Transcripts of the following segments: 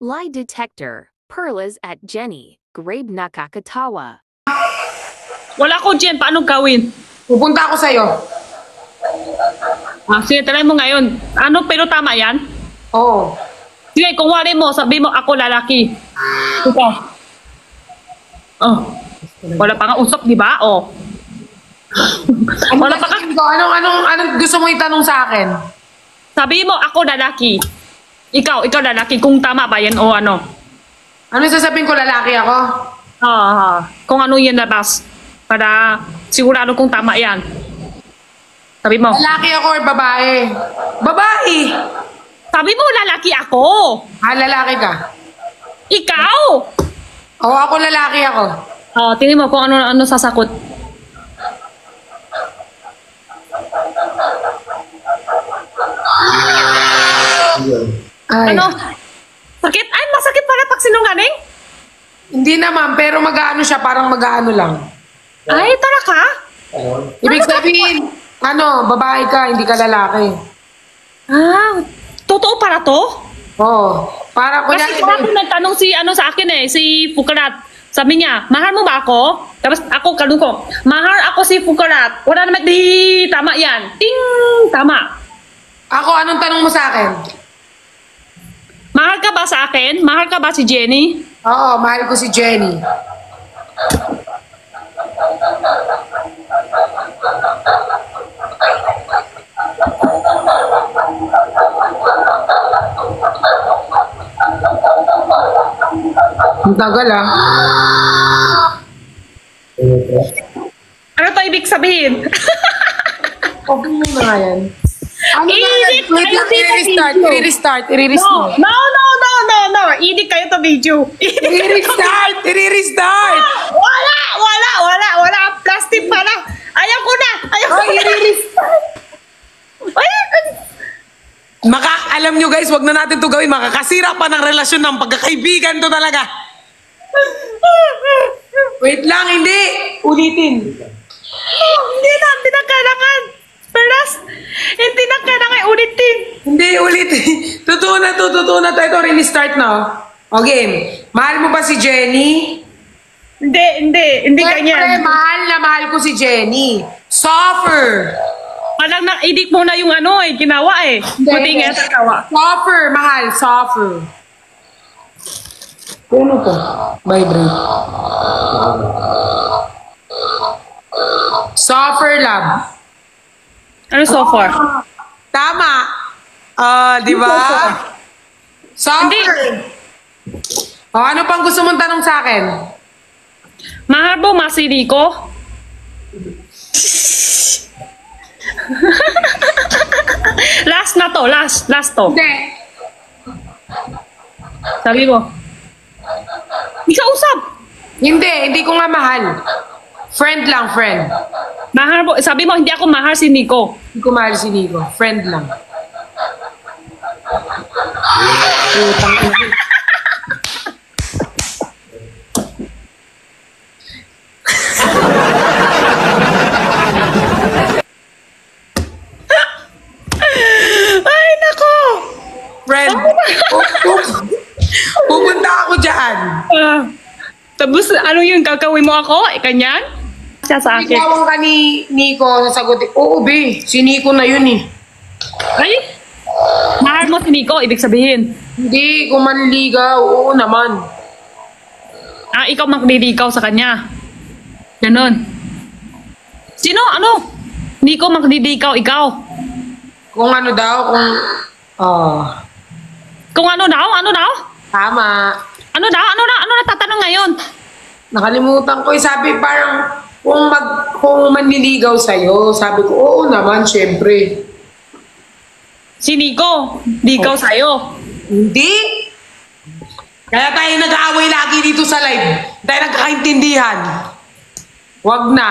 Lie detector. Perlas at Jenny. Grabe nakakatawa. Wala ko dyan. Paano gawin? Pupunta ako sa'yo. Sige, try mo ngayon. Ano, pero tama yan? Oo. Sige, kung wari mo, sabi mo ako lalaki. Ito. Oh. Wala pa nga usap, di ba? Oh. Wala pa ka. Anong gusto mo itanong sa akin? Sabi mo ako lalaki. Ikaw lalaki. Kung tama ba yan o ano? Ano sasabihin ko, lalaki ako? Kung ano yan labas. Para sigurado kung tama yan. Sabi mo. Lalaki ako or babae? Babae! Sabi mo lalaki ako. Lalaki ka? Ikaw! Oo, ako lalaki ako. Tingin mo kung ano sasakot. Ay. Ano? Sakit? Ay, masakit pala pag sinungaling? Hindi naman, pero mag-aano siya, parang mag-aano lang. Ay, talaga? Ibig sabihin, babae ka, hindi ka lalaki. Totoo para to? Oo. Para Kasi kung nagtanong sa akin si Fukarat. Sabi niya, mahal mo ba ako? Tapos ako kalung ko, mahal ako si Fukarat. Wala naman di tama yan. Ting! Tama. Ako, anong tanong mo sa akin? Mahal ka ba sa akin? Mahal ka ba si Jenny? Oo, mahal ko si Jenny. Ang tagal Ano to ibig sabihin? Okay mo na nga yan. Ano na yan? Wait lang, i-restart. No. Idik kayo to video. I-restart! Wala. Plastic pala. Ayaw ko na. i-restart. Alam nyo guys, wag na natin to gawin. Makakasira pa ng relasyon ng pagkakaibigan to talaga. Wait lang, hindi. Ulitin. Hindi na, pinakailangan. Peras, hindi na kailangan ulitin. Hindi, ulitin. Totoo na to. Ito, restart na. Okay. Mahal mo ba si Jenny? Hindi ganyan. Mahal ko si Jenny. Suffer. Parang na-edit mo na yung ginawa Buti nga sa tawa. Suffer. Ano to? Vibrate. Suffer, love. Ano so far? Tama. Di ba? Suffer. Ano pang gusto mong tanong sa akin? Mahal mo masiri ko? Last na to. Last to. Hindi. Sabi mo. Di ka usap. Hindi ko nga mahal. Friend lang, friend. Mahal mo. Sabi mo, hindi ako mahal si Nico. Hindi ko mahal si Nico. Friend lang. Ay, nako. Friend. Pupunta ako dyan. Tapos, ano yung gagawin mo ako? Kanyan? Siya sa akin. Ikaw ka ni Nico, sasagutin. Oo, be. Si Nico na yun eh. Ay? Mahal mo si Nico, ibig sabihin. Hindi, kung manligaw. Oo naman. Ikaw magliligaw sa kanya. Ganon. Sino? Ano? Nico magliligaw, ikaw. Kung ano daw, Kung ano daw? Tama. Ano natatanong ngayon? Nakalimutan ko. Sabi parang, kung manliligaw sa'yo, sabi ko, oo naman, syempre. Si Nico, ligaw sa'yo. Hindi. Kaya tayo nag-aaway lagi dito sa live. Tayo nagkakaintindihan. Wag na.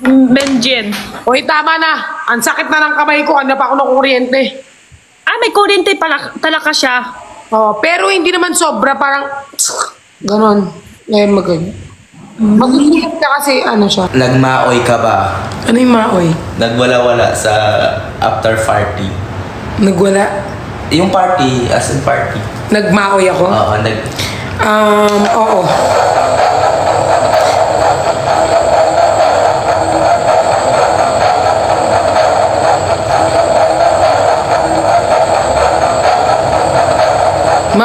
Benjen. Hoy, tama na. Ang sakit na ng kamay ko. Ano pa ako ng kuryente. May kuryente pala talaga siya. Pero hindi naman sobra. Parang, ganon. Ngayon magugulat ka kasi siya. Nagmaoy ka ba? Ano yung maoy? Nagwala-wala sa after party? Nagwala? Yung party, as in party. Nagmaoy ako? Oo, Oo.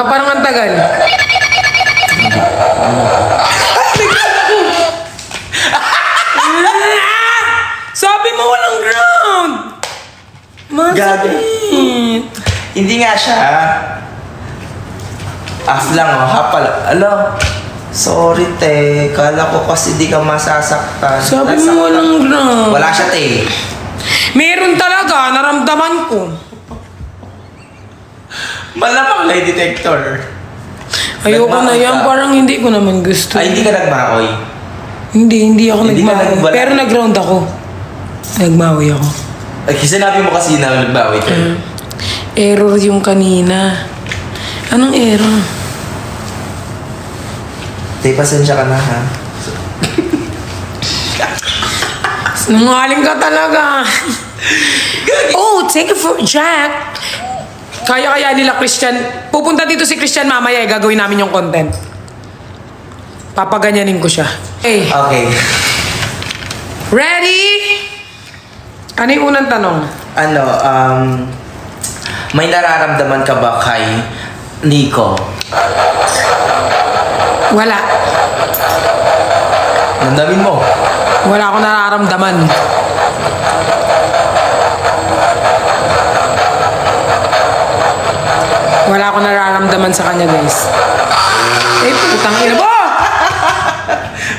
Parang ang tagal. Sabi mo walang ground. Masakit. Hindi nga siya. Af lang, oh. Hapal. Ala, sorry, te. Kala ko kasi di ka masasaktan. Sabi mo walang ground. Wala siya, te. Meron talaga, naramdaman ko. Malamang lie detector. Ayoko na Nagmaoy yan, ka. parang hindi ko naman gusto. Ay, hindi ka nagmaoy. Hindi ako Hindi ka nagmaoy. nagwala. Pero nag-ground ako. Nagmaoy ako. Ay, sinabi mo kasi na nagmaoy ka. Error yung kanina. Anong error? Te, pasensya ka na, ha? Sinungaling ka talaga. Oh, take it for Jack. Kaya nila Christian. Pupunta dito si Christian mamaya gagawin namin yung content. Papaganyanin ko siya. Okay. Okay. Ready? Ano yung unang tanong? Ano, may nararamdaman ka ba kay Nico? Wala. Nandamin mo. Wala akong nararamdaman. Wala akong nararamdaman sa kanya, guys. Eh, putang ina mo!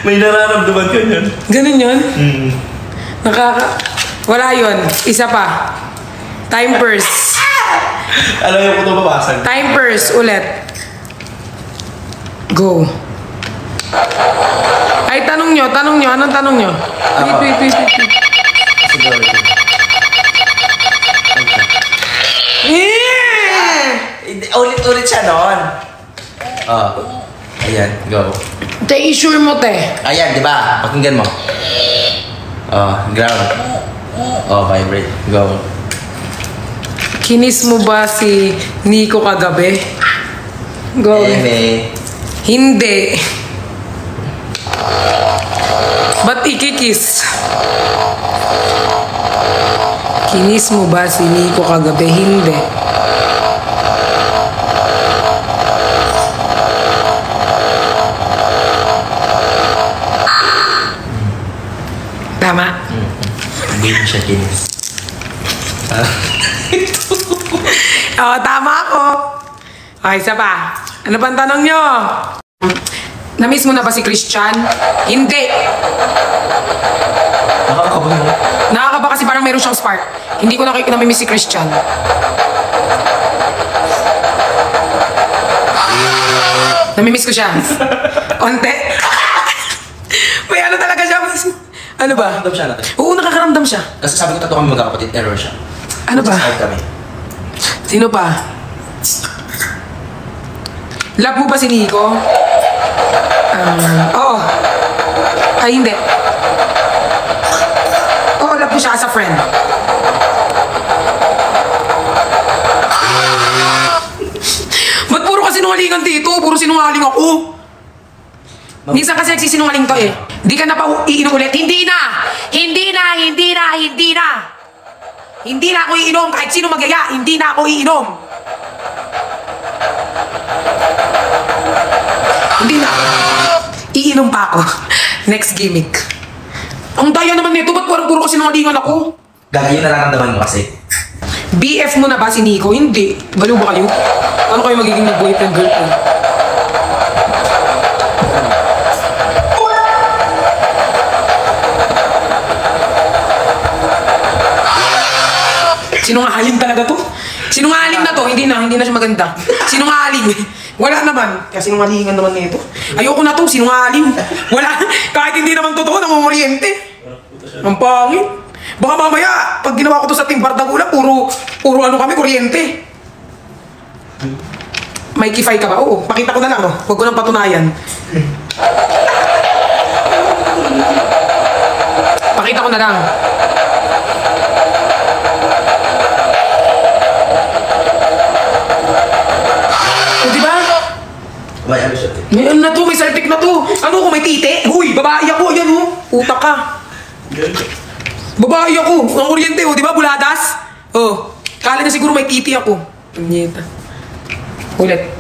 May nararamdaman ka niyan? Ganun yun? Wala yun. Isa pa. Time purse. Alam mo ko ito babasag. Time purse ulit. Go. Ay, tanong nyo. Anong tanong nyo? Wait. Siguro. Ulit siya noon. Oh. Ayan, go. Te, sure mo, te. Ayan, di ba? Pakinggan mo. Oh, ground. Oh, vibrate. Go. Kinis mo ba si Nico kagabi? Go. Eme. Hindi. Ba't ikikis? Kinis mo ba si Nico kagabi? Hindi. Tama. Hindi mo siya kinis. Oo, tama ako. Okay, isa pa. Ano pang tanong nyo? Na-miss mo na ba si Christian? Hindi. Nakakaba mo. Nakakaba kasi parang meron siyang spark. Hindi ko nami-miss si Christian. Nami-miss ko siya. Onte. May ano talaga siya. Ano ba? Nakakaramdam siya natin. Oo, nakakaramdam siya. Kasi sabi ko tatlo kami magkakapatid, error siya. Ano ba? Side kami. Sino pa? Love mo ba si Nico? Oo. Ay, hindi. Oo, love mo siya as a friend. Ba't puro ka sinungalingan dito? Puro sinungaling ako. Minsan kasi nagsisinungaling to eh. Di ka na pa iinom ulit. Hindi na! Hindi na! Hindi na! Hindi na! Hindi na ako iinom. Kahit sino magyaya, hindi na ako iinom. Hindi na. Iinom pa ako. Next gimmick. Ang daya naman nito. Ba't parang puro ka sinungalingan ako? Gagi yung nararamdaman mo kasi. BF mo na ba si Nico? Hindi. Baliw ba kayo? Ano kayo magiging boyfriend girlfriend? Sinungaling talaga to. Sinungaling na to. Hindi na siya maganda. Sinungaling. Wala naman. Kaya sinungalingan naman nito. Ayoko na to. Sinungaling. Wala. Kahit hindi naman totoo, namumuryente. Ang pangit. Baka mamaya, pag ginawa ko to sa Team Bardagula, puro ano kami, kuryente. May kifay ka ba? Oo. Pakita ko na lang, no? Huwag ko nang patunayan. Pakita ko na lang. May ano siya? May ano na to, may saltik na to. Ano ko, may titi? Huy, babae ako, yan oh. Utak ka. Babae ako, ang kuryente oh, di ba, buladas? Oh, kala na siguro may titi ako. Punyeta. Ulit.